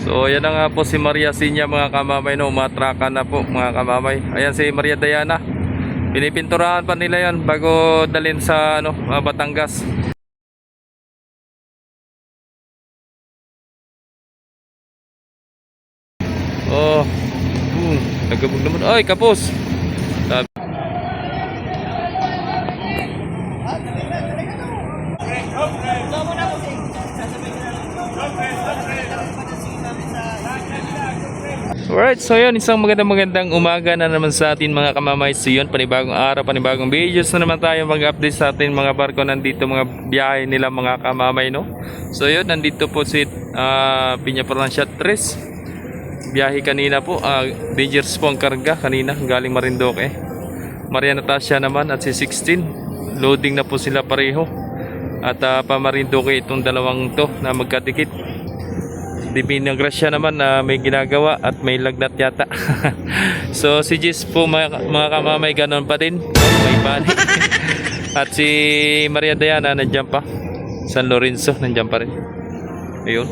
So ayan na nga po si Maria Sinya mga kamamay, no, umatrakan na po mga kamamay. Ayan si Maria Diana. Pinipinturahan pa nila yan bago dalhin sa Batangas. Oh, nagabog naman. Ay, kapos. Sabi. Alright, so yun, isang magandang umaga na naman sa atin mga kamamay. So yun, panibagong araw, panibagong videos na naman tayo mag-update sa atin mga barko nandito, mga biyahe nila mga kamamay, no? So yun, nandito po si Piña Francia 3. Biyahe kanina po, Dangerous po ang karga kanina, galing Marinduque. Maria Natasha naman at si 16, loading na po sila pareho. At pa Marinduque itong dalawang to na magkadikit. Divina Gracia naman na may ginagawa at may lagnat yata. So si Jis po mga kamamay ganon pa din, may bali. At si Maria Diana nandiyan pa, San Lorenzo nandiyan pa rin. Ayun.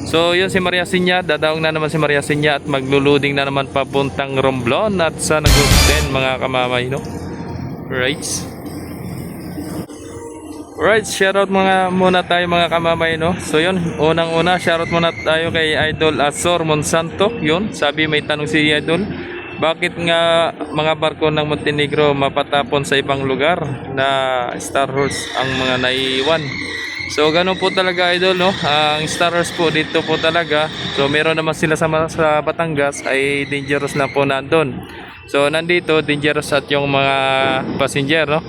So yun si Maria Sinya, dadaong na naman si Maria Sinya at magluluding na naman papuntang Romblon at sa Nagusten mga kamamay, no? Right. Alright, shoutout muna tayo mga kamamay, no? So yun, unang-una shoutout muna tayo kay Idol Azor Monsanto. Yun, sabi may tanong si Idol, bakit nga mga barko ng Montenegro mapatapon sa ibang lugar na Star Horse ang mga naiwan? So ganun po talaga Idol, no? Ang Star Horse po dito po talaga. So meron naman sila sa Batangas ay Dangerous na po nandun. So nandito Dangerous at yung mga passenger, no?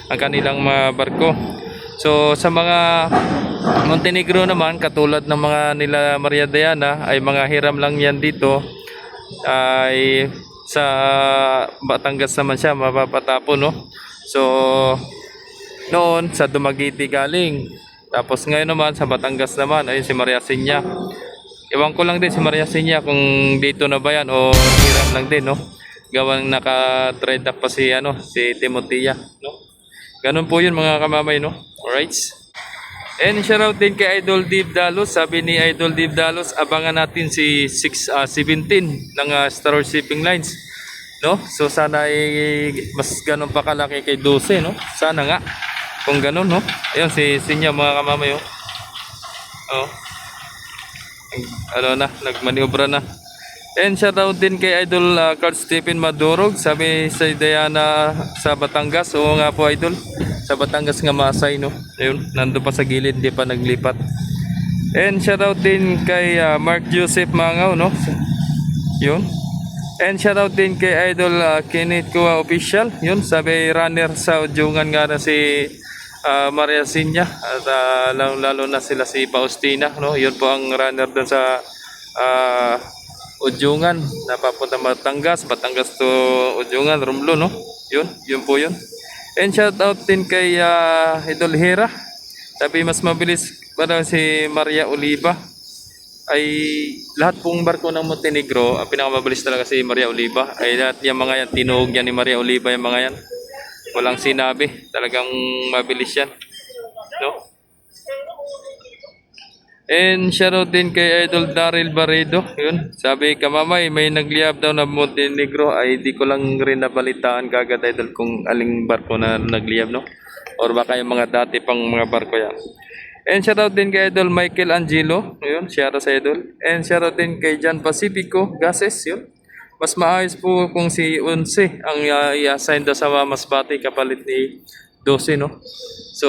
Ang kanilang mga barko. So sa mga Montenegro naman, katulad ng mga nila Maria Diana, ay mga hiram lang yan dito. Ay sa Batangas naman siya mapapatapon, no? So noon sa Dumaguete galing. Tapos ngayon naman sa Batangas naman ay si Maria Sinya. Ewan ko lang din si Maria Sinya kung dito na ba yan o hiram lang din, no? Gawang naka-trade up pa si si Timotea, no? Ganun po yun mga kamamay, no? Alright. And shoutout din kay Idol Dave Dalos. Sabi ni Idol Dave Dalos, abangan natin si 17 ng Star Shipping Lines, no? So sana ay mas ganun pa kalaki kay 12, no? Sana nga kung ganun, no? Ayun si Sinya mga kamamay, oh. Oh. Nagmaniobra na. And shoutout din kay Idol Carl Stephen Madurog. Sabi sa Diana sa Batangas. Oo nga po Idol, sa Batangas nga Masay, no? Ayun, nandun pa sa gilid, hindi pa naglipat. And shoutout din kay Mark Joseph Mangaw, no? Yun. And shoutout din kay Idol Kenneth Kua Official. Yun, sabi runner sa Udyungan nga na si Maria Sinya. At lalo na sila si Faustina, no? Yun po ang runner doon sa Udyungan na papunta Batangas to Udyungan, Romblon, no? Yun po yun. And shout out din kay Idol Hera. Sabi mas mabilis para si Maria Oliva. Ay lahat pong barko ng Montenegro, ang pinakamabilis talaga si Maria Oliva. Ay lahat yung mga yan, tinuhog yan ni Maria Oliva yung mga yan. Walang sinabi, talagang mabilis yan, no? And shoutout din kay Idol Daryl Barredo. Yun, sabi kamamay may nagliyab daw na Montenegro. Ay di ko lang rin nabalitaan kagad Idol kung aling barko na nagliyab, no? Or baka yung mga dati pang mga barko yan. And shoutout din kay Idol Michael Angelo. Yun, shoutout sa Idol. And shoutout din kay John Pacifico Gases. Yun, mas maayos po kung si Unse ang i-assign daw sa Masbate kapalit ni 12, no? So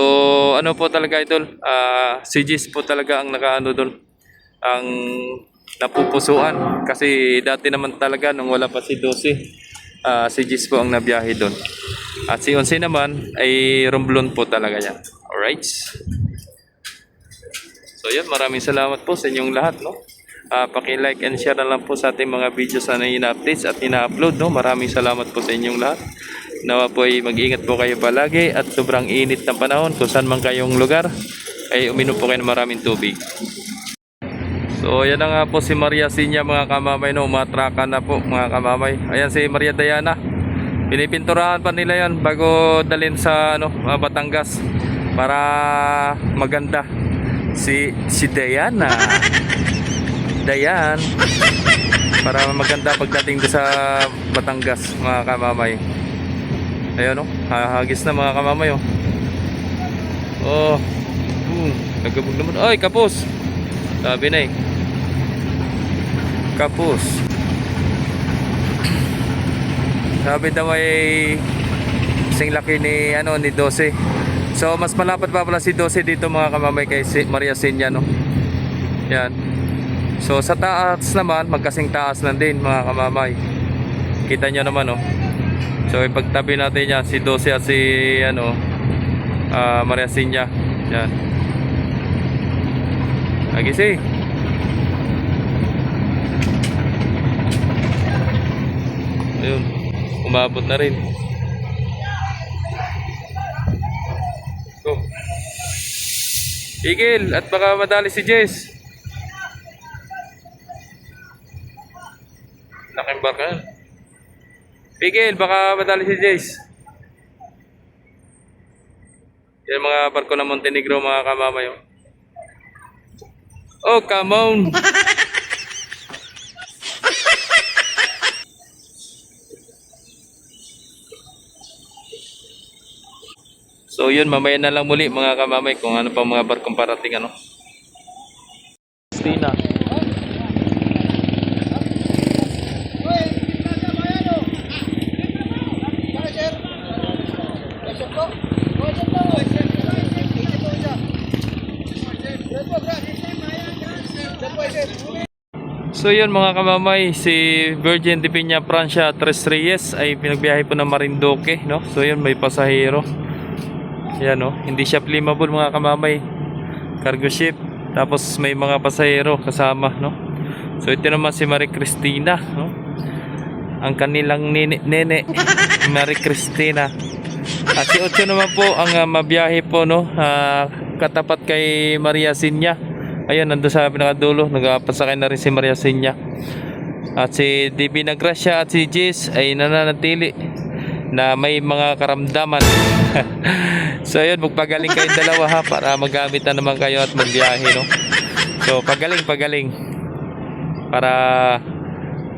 ano po talaga Idol, si Jis po talaga ang nakaano doon, ang napupusuan. Kasi dati naman talaga nung wala pa si 12, si Jis po ang nabiyahe doon. At si 11 naman ay Romblon po talaga yan. Alright. So yun, maraming salamat po sa inyong lahat, no? Paki-like and share na lang po sa ating mga videos na ina-updates at ina-upload, no? Maraming salamat po sa inyong lahat. Nawa po ay mag-ingat po kayo palagi at sobrang init ng panahon. Kung saan man kayong lugar ay uminom po kayo ng maraming tubig. So yan na nga po si Maria Sinya mga kamamay, no? Umatrakan na po mga kamamay. Ayan si Maria Diana. Pinipinturahan pa nila yan bago dalhin sa Batangas para maganda si Diana. maganda yan. Para maganda pagdating doon sa Batangas, mga kamamay. Ayun, oh, hahagis na mga kamamay, oh. Oh, nagabog naman. Ay, kapos. Sabi na eh. Kapos. Sabi daw ay kasing laki ni, ni 12. So, mas malapad pa pala si 12 dito mga kamamay kay Maria Sinya, no? Yan. So, sa taas naman, magkasing taas lang din mga kamamay. Kita nyo naman, no? So, ipagtabi natin yan, si 12 at si, Maria Sinya. Yan. Agisi. Ayun. Umabot na rin. Go. Igil, at baka madali si Jess. Laking barka. Pigil, baka madali si Jess. Yan mga barko ng Montenegro mga kamamay. Oh, come on. So yun, mamaya na lang muli mga kamamay kung ano pa mga barkong parating Stina. So yun mga kamamay, si Virgin de Peña Francia Tres Reyes ay pinagbiyahe po ng Marinduque, no? So yun, may pasahero. Yan, no? Hindi siya flammable mga kamamay. Cargo ship. Tapos may mga pasahero kasama, no? So ito naman si Marie Cristina, no? Ang kanilang nene Marie Cristina. At si Ocho naman po ang mabiyahe po, no? Katapat kay Maria Sinya. Ayun, nandun sa pinakadulo, nagpasakay na rin si Maria Sinya. At si Divina Gracia at si Jess ay nananatili na may mga karamdaman. So ayun, magpagaling kayong dalawa ha, para magamit na naman kayo at magbiyahe, no? So pagaling para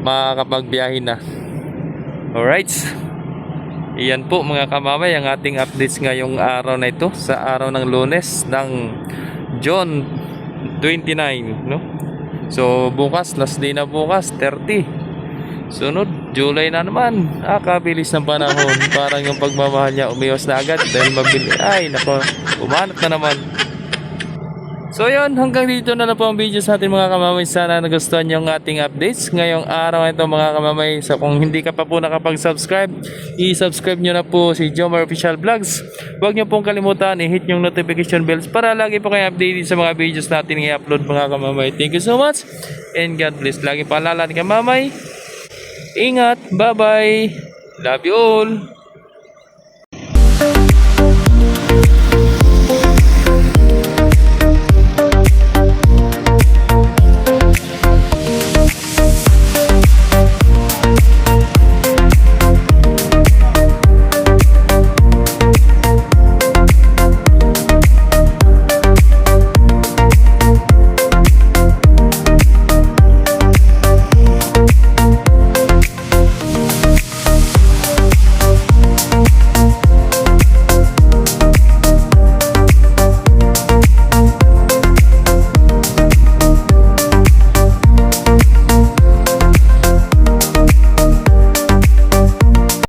makakapagbiyahe na. Alright, iyan po mga kamamay ang ating updates ngayong araw na ito, sa araw ng Lunes ng June 29, no? So bukas, last day na bukas, 30. Sunod, July na naman. Kabilis ng panahon. Parang yung pagmamahal niya umiwas na agad dahil mabili. Ay nako, umanat na naman. So yun, hanggang dito na lang po ang video sa ating mga kamamay. Sana nagustuhan nyo ang ating updates ngayong araw ito mga kamamay. So kung hindi ka pa po nakapag-subscribe, i-subscribe nyo na po si Jomar Official Vlogs. Huwag nyo pong kalimutan i-hit yung notification bells para lagi po kayo updated sa mga videos natin i-upload mga kamamay. Thank you so much and God bless. Lagi paalala ni kamamay, ingat, bye bye, love you all.